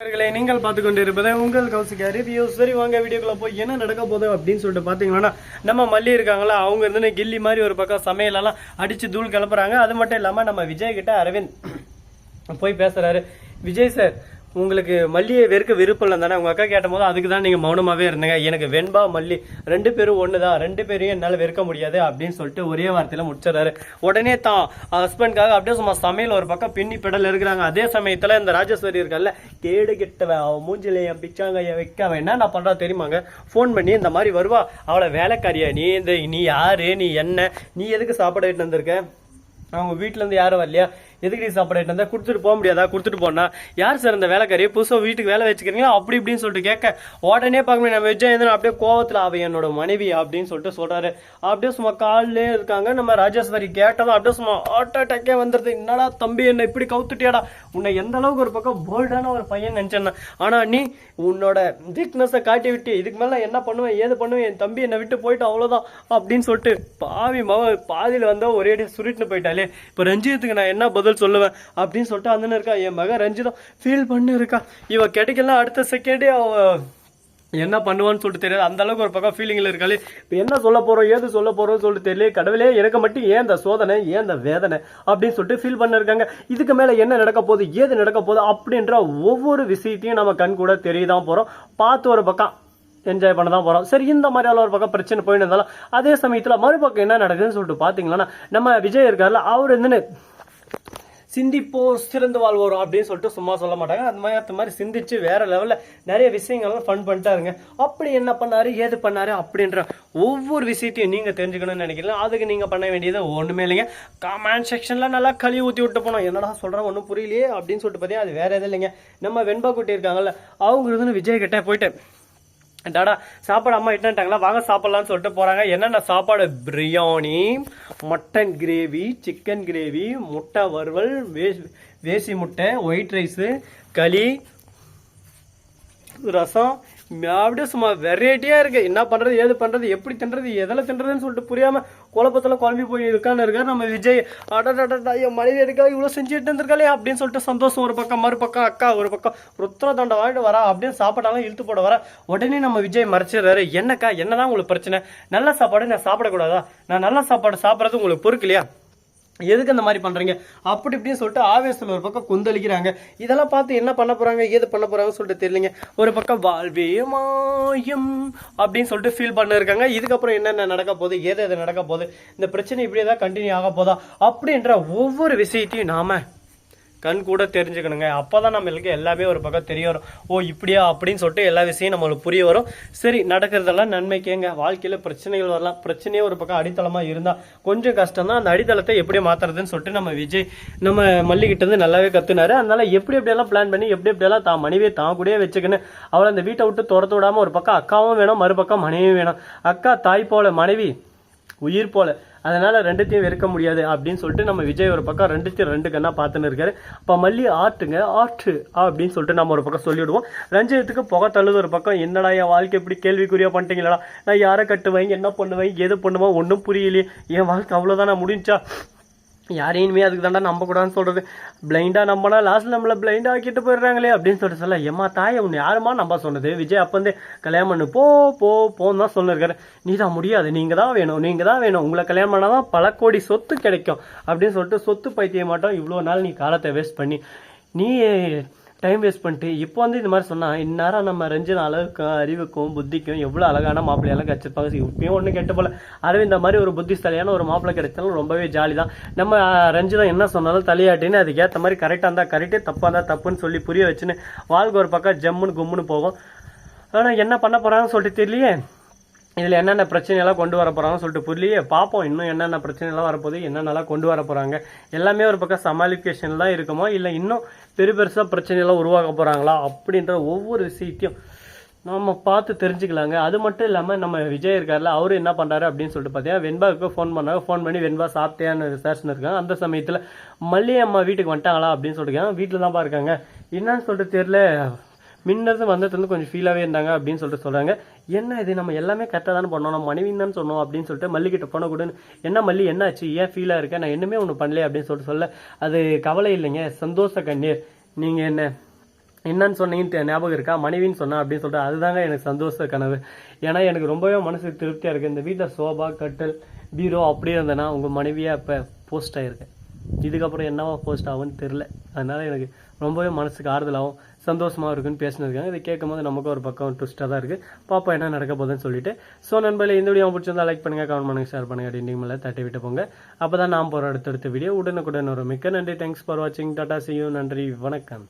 நீங்கள் பார்த்து கொண்டு இருப்பது உங்கள் கௌசிகா ரிவ்யூ. சரி வாங்க வீடியோக்குள்ள போய் என்ன நடக்க போகுது அப்படின்னு சொல்லிட்டு பாத்தீங்கன்னா, நம்ம மல்லி இருக்காங்களா, அவங்க இருந்து கில்லி மாதிரி ஒரு பக்கம் சமையலெல்லாம் அடிச்சு தூள் கிளப்புறாங்க. அது மட்டும் இல்லாம நம்ம விஜய் கிட்ட அரவிந்த் போய் பேசுறாரு. விஜய் சார், உங்களுக்கு மல்லியை வெறுக்க விருப்பம் இல்லை தானே? உங்க அக்கா கேட்ட போது அதுக்கு தான் நீங்க மௌனமாவே இருந்தீங்க. எனக்கு வெண்பா மல்லி ரெண்டு பேரும் ஒண்ணுதான், ரெண்டு பேரையும் என்னால வெறுக்க முடியாது அப்படின்னு சொல்லிட்டு ஒரே வார்த்தையில முடிச்சிடறாரு. உடனே தான் ஹஸ்பண்ட்காக அப்படியே சும்மா சமையல் ஒரு பக்கம் பின்னி பெடல் இருக்கிறாங்க. அதே சமயத்துல இந்த ராஜேஸ்வரி இருக்கல, கேடு கெட்டவன், அவன் மூஞ்சில என் பிச்சாங்க வைக்க அவன் என்ன நான் பண்றா தெரியுமாங்க, போன் பண்ணி இந்த மாதிரி வருவா, அவளை வேலைக்காரியா நீ யாரு, நீ என்ன, நீ எதுக்கு சாப்பாடு எடுத்து வந்திருக்க, அவங்க வீட்டுல இருந்து யாரும் வரலையா, எதுக்கு நீ சாப்பாடு இருந்தா கொடுத்துட்டு போக முடியாதா, கொடுத்துட்டு போனா யார் சார் இந்த வேலைக்காரியை புதுசாக வீட்டுக்கு வேலை வச்சுக்கிறீங்களா அப்படி இப்படின்னு சொல்லிட்டு கேட்க, உடனே பார்க்கணும் நம்ம விஜய் அப்படியே கோவத்தில் அவ என்னோட மனைவி அப்படின்னு சொல்லிட்டு சொல்றாரு. அப்படியே சும்மா காலிலே இருக்காங்க. நம்ம ராஜேஸ்வரி கேட்டதும் அப்படியே சும்மா ஹார்ட் அட்டாக்கே வந்துடுது. என்னடா தம்பி என்ன இப்படி கவுத்துட்டியாடா, உன்னை எந்த அளவுக்கு ஒரு பக்கம் போல்டான ஒரு பையன் நினைச்சேன்னா, ஆனா நீ உன்னோட வீக்னஸை காட்டி விட்டு இதுக்கு மேல என்ன பண்ணுவேன் ஏது பண்ணுவேன், என் தம்பி என்னை விட்டு போயிட்டு அவ்வளவுதான் அப்படின்னு சொல்லிட்டு பாவி பாதியில் வந்தா ஒரே சுருட்டுன்னு போயிட்டாலே. இப்போ ரஞ்சித்துக்கு நான் என்ன பதில் சொல்லுவேன் அப்படின்னு சொல்லிட்டு அந்த இருக்கா. என் மகன் ரஞ்சிதம் ஃபீல் பண்ணி இருக்கா. இவ கிடைக்கலாம் அடுத்த செகண்டே அவ என்ன பண்ணுவான்னு சொல்லிட்டு தெரியாது. அந்த அளவுக்கு ஒரு பக்கம் ஃபீலிங்ல இருக்காளே. இப்போ என்ன சொல்ல போறோம் ஏது சொல்ல போறோம்னு சொல்லிட்டு தெரியல. கடவுளே எனக்கு மட்டும் ஏன் இந்த சோதனை, ஏன் இந்த வேதனை அப்படின்னு சொல்லிட்டு ஃபீல் பண்ண இருக்காங்க. இதுக்கு மேல என்ன நடக்க போகுது ஏது நடக்க போகுது அப்படின்ற ஒவ்வொரு விஷயத்தையும் நம்ம கண் கூட தெரியதான் போறோம். பார்த்து ஒரு பக்கம் என்ஜாய் பண்ண தான் போறோம். சரி, இந்த மாதிரியான ஒரு பக்கம் பிரச்சனை போயிட்டு இருந்தாலும் அதே சமயத்துல மறுபக்கம் என்ன நடக்குதுன்னு சொல்லிட்டு பாத்தீங்கன்னா, நம்ம விஜய் இருக்காருல, அவர் வந்து சிந்திப்போ சிறந்து வாழ்வோம் அப்படின்னு சொல்லிட்டு சும்மா சொல்ல மாட்டாங்க. அந்த மாதிரி சிந்திச்சு வேற லெவல்ல நிறைய விஷயங்கள்லாம் ஃபன் பண்ணிட்டாருங்க. அப்படி என்ன பண்ணாரு ஏது பண்ணாரு அப்படின்ற ஒவ்வொரு விஷயத்தையும் நீங்க தெரிஞ்சுக்கணும்னு நினைக்கிறீங்க. அதுக்கு நீங்க பண்ண வேண்டியது ஒண்ணுமே இல்லைங்க, கமெண்ட் செக்ஷன்ல நல்லா கழுவி ஊத்தி விட்டு போனோம். என்னடா சொல்றேன் ஒன்றும் புரியலையே அப்படின்னு சொல்லிட்டு பார்த்தீங்க, அது வேற எதுவும் இல்லைங்க. நம்ம வெண்பா குட்டி இருக்காங்கல்ல, அவங்க இருந்து விஜய் கிட்ட போயிட்டு, டாடா சாப்பாடு அம்மா இட்டாங்களா வாங்க சாப்பிடலாம்னு சொல்லிட்டு போறாங்க. என்னென்ன சாப்பாடு, biryani, mutton gravy, chicken gravy, முட்டை வறுவல், வேசி முட்டை, ஒயிட் ரைஸு, களி, ரசம், அப்படியே சும்மா வெரைட்டியா இருக்கு. என்ன பண்றது ஏது பண்றது எப்படி தின்றது எதில் தின்றதுன்னு சொல்லிட்டு புரியாம குழப்பத்துல குழம்பி போய் இருக்கான்னு இருக்காரு நம்ம விஜய். அடடா என் மனைவி எடுக்காது இவ்வளவு செஞ்சுட்டு இருந்திருக்காளே அப்படின்னு சொல்லிட்டு சந்தோஷம் ஒரு பக்கம், மறுபக்கம் அக்கா ஒரு பக்கம் ருத்ர தண்டை வாங்கிட்டு வரா. அப்படின்னு சாப்பாடெல்லாம் இழுத்து போட வர. உடனே நம்ம விஜய் மறைச்சிடுறாரு. என்னக்கா என்னதான் உங்களுக்கு பிரச்சனை, நல்ல சாப்பாடு நான் சாப்பிடக்கூடாதா, நான் நல்ல சாப்பாடு சாப்பிட்றது உங்களுக்கு பொறுக்கலையா, எதுக்கு அந்த மாதிரி பண்றீங்க அப்படி இப்படின்னு சொல்லிட்டு ஆவேசத்துல ஒரு பக்கம் கொந்தளிக்கிறாங்க. இதெல்லாம் பார்த்து என்ன பண்ண போறாங்க ஏது பண்ண போறாங்கன்னு சொல்லிட்டு தெரியலங்க. ஒரு பக்கம் வாழ்வே மாயம் அப்படின்னு சொல்லிட்டு ஃபீல் பண்ண இருக்காங்க. இதுக்கப்புறம் என்னென்ன நடக்க போகுது எது நடக்க போகுது, இந்த பிரச்சனை இப்படியே தான் கண்டினியூ ஆக போதா அப்படின்ற ஒவ்வொரு விஷயத்தையும் நாம கண் கூட தெரிஞ்சுக்கணுங்க. அப்போதான் நம்மளுக்கு எல்லாமே ஒரு பக்கம் தெரிய வரும். ஓ இப்படியா அப்படின்னு சொல்லிட்டு எல்லா விஷயம் நம்மளுக்கு புரிய வரும். சரி, நடக்கிறதெல்லாம் நன்மைக்கேங்க. வாழ்க்கையில பிரச்சனைகள் வரலாம், பிரச்சனையே ஒரு பக்கம் அடித்தளமா இருந்தா கொஞ்சம் கஷ்டம் தான். அந்த அடித்தளத்தை எப்படி மாத்துறதுன்னு சொல்லிட்டு நம்ம விஜய் நம்ம மல்லிகிட்ட இருந்து நல்லாவே கத்துனாரு. அதனால எப்படி எப்படியெல்லாம் பிளான் பண்ணி எப்படி எப்படியெல்லாம் தான் மனைவியை தான் கூடயே வச்சுக்கணும். அவளை அந்த வீட்டை விட்டு துரத்து விடாம ஒரு பக்கம் அக்காவும் வேணும், மறுபக்கம் மனைவியும் வேணும். அக்கா தாய் போல, மனைவி உயிர் போல, அதனால ரெண்டுத்தையும் வெறுக்க முடியாது அப்படின்னு சொல்லிட்டு நம்ம விஜய் ஒரு பக்கம் ரெண்டுத்தையும் ரெண்டு கண்ணா பார்த்துன்னு இருக்காரு. அப்ப மல்லி ஆட்டுங்க ஆட்டு அப்படின்னு சொல்லிட்டு நம்ம ஒரு பக்கம் சொல்லிவிடுவோம். ரஞ்சிதத்துக்கு புகை தள்ளுது ஒரு பக்கம். என்னடா என் வாழ்க்கை இப்படி கேள்விக்குறியா பண்ணிட்டீங்களா, நான் யாரை கட்டுவேன் என்ன பண்ணுவேன் எது பண்ணுவேன் ஒன்றும் புரியலையே, என் வாழ்க்கை அவ்வளோதான் நான் முடிஞ்சா, யாரையுமே அதுக்கு தாண்டா நம்ப கூடாதுன்னு சொல்றது, பிளைண்டா நம்பினா லாஸ்ட்ல நம்மள பிளைண்டா ஆக்கிட்டு போயிடுறாங்களே அப்படின்னு சொல்லிட்டு சொல்ல. ஏமா தாயை உன்னை யாருமா நம்ப சொன்னது, விஜய் அப்பந்தே கல்யாணம் பண்ணு போன்னு தான் சொல்லிருக்காரு. நீ தான் முடியாது, நீங்க தான் வேணும், உங்களை கல்யாணம் பண்ணாதான் பல கோடி சொத்து கிடைக்கும் அப்படின்னு சொல்லிட்டு சொத்து பைத்திய மாட்டோம். இவ்வளோ நாள் நீ காலத்தை வேஸ்ட் பண்ணி நீ டைம் வேஸ்ட் பண்ணிட்டு இப்போ வந்து இந்த மாதிரி சொன்னா, இந்நேரம் நம்ம ரஞ்சன் அளவுக்கும் அறிவுக்கும் புத்திக்கும் எவ்வளோ அழகான மாப்பிள்ளையெல்லாம் கிடைச்சிருப்பாங்க. இப்பயும் ஒன்றும் கெட்ட போல அரவிந்த் இந்த மாதிரி ஒரு புத்திசாலியான ஒரு மாப்பிள்ளை கிடைச்சாலும் ரொம்பவே ஜாலி தான். நம்ம ரஞ்சிதம் என்ன சொன்னாலும் தலையாட்டின்னு அதுக்கேற்ற மாதிரி கரெக்டாக இருந்தால் கரெக்டே, தப்பாக இருந்தால் தப்புன்னு சொல்லி புரிய வச்சுன்னு வாழ்க்கை ஒரு பக்கம் ஜம்முன்னு கும்முன்னு போகும். ஆனால் என்ன பண்ண போகிறாங்கன்னு சொல்லிட்டு தெரியலையே, இதில் என்னென்ன பிரச்சனையெல்லாம் கொண்டு வர போகிறாங்கன்னு சொல்லிட்டு புரியலையே. பார்ப்போம் இன்னும் என்னென்ன பிரச்சனைலாம் வரப்போகுது, என்னென்னலாம் கொண்டு வர போகிறாங்க. எல்லாமே ஒரு பக்கம் சமாளிஃபிகேஷன் தான் இருக்குமோ, இல்லை இன்னும் பெருசாக பிரச்சனையெல்லாம் உருவாக்க போகிறாங்களா அப்படின்ற ஒவ்வொரு விஷயத்தையும் நம்ம பார்த்து தெரிஞ்சுக்கலாங்க. அது மட்டும் இல்லாமல் நம்ம விஜய் இருக்கார்ல, அவரு என்ன பண்ணுறாரு அப்படின்னு சொல்லிட்டு பார்த்தீங்கன்னா, வெண்பாவுக்கு ஃபோன் பண்ணாங்க. ஃபோன் பண்ணி வெண்பா சாப்பிட்டேன்னு விசாரிச்சுன்னு இருக்காங்க. அந்த சமயத்தில் மல்லி அம்மா வீட்டுக்கு வந்துட்டாங்களா அப்படின்னு சொல்லிட்டு வீட்டில் தான்ப்பா இருக்காங்க, என்னன்னு சொல்லிட்டு தெரியல, முன்னது வந்தது கொஞ்சம் ஃபீலாகவே இருந்தாங்க அப்படின்னு சொல்லிட்டு சொல்கிறாங்க. என்ன இது நம்ம எல்லாமே கரெக்டாக தானே பண்ணோம், நம்ம மனைவின்னு தான் சொன்னோம் அப்படின்னு சொல்லிட்டு மல்லிகிட்ட போன கூட, என்ன மல்லி என்னாச்சு ஏன் ஃபீலாக இருக்கேன், நான் என்னமே ஒன்று பண்ணல அப்படின்னு சொல்லிட்டு சொல்ல. அது கவலை இல்லைங்க, சந்தோஷ கண்ணீர், நீங்கள் என்ன என்னன்னு சொன்னீங்கன்னு ஞாபகம் இருக்கா, மனைவின்னு சொன்னா அப்படின்னு சொல்லிட்டு அதுதாங்க எனக்கு சந்தோஷ கனவு. ஏன்னா எனக்கு ரொம்பவே மனசுக்கு திருப்தியாக இருக்குது. இந்த வீட்டில் சோபா கட்டில் பீரோ அப்படியே இருந்தேன்னா உங்கள் மனைவியாக இப்போ போஸ்ட் ஆகிருக்கேன். இதுக்கப்புறம் என்னவா போஸ்ட் ஆகும்னு தெரில. அதனால் எனக்கு ரொம்பவே மனசுக்கு ஆறுதலாகவும் சந்தோஷமாக இருக்குன்னு பேசினிருக்காங்க. இதை கேட்கும் போது நமக்கு ஒரு பக்கம் ட்விஸ்ட்டாக தான் இருக்குது. பாப்பா என்ன நடக்க போகுதுன்னு சொல்லிட்டு. ஸோ நண்பர்களே, இந்த வீடியோ பிடிச்சிருந்தா லைக் பண்ணுங்கள், கமெண்ட் பண்ணுங்கள், ஷேர் பண்ணுங்கள், டிண்டிங் மேலே தட்டி விட்டு போங்க. அப்போ தான் நான் போகிற அடுத்தடுத்த வீடியோ உடனுக்குடன் வரும். மிக்க நன்றி. தேங்க்ஸ் ஃபார் வாட்சிங். Tata, see you. நன்றி, வணக்கம்.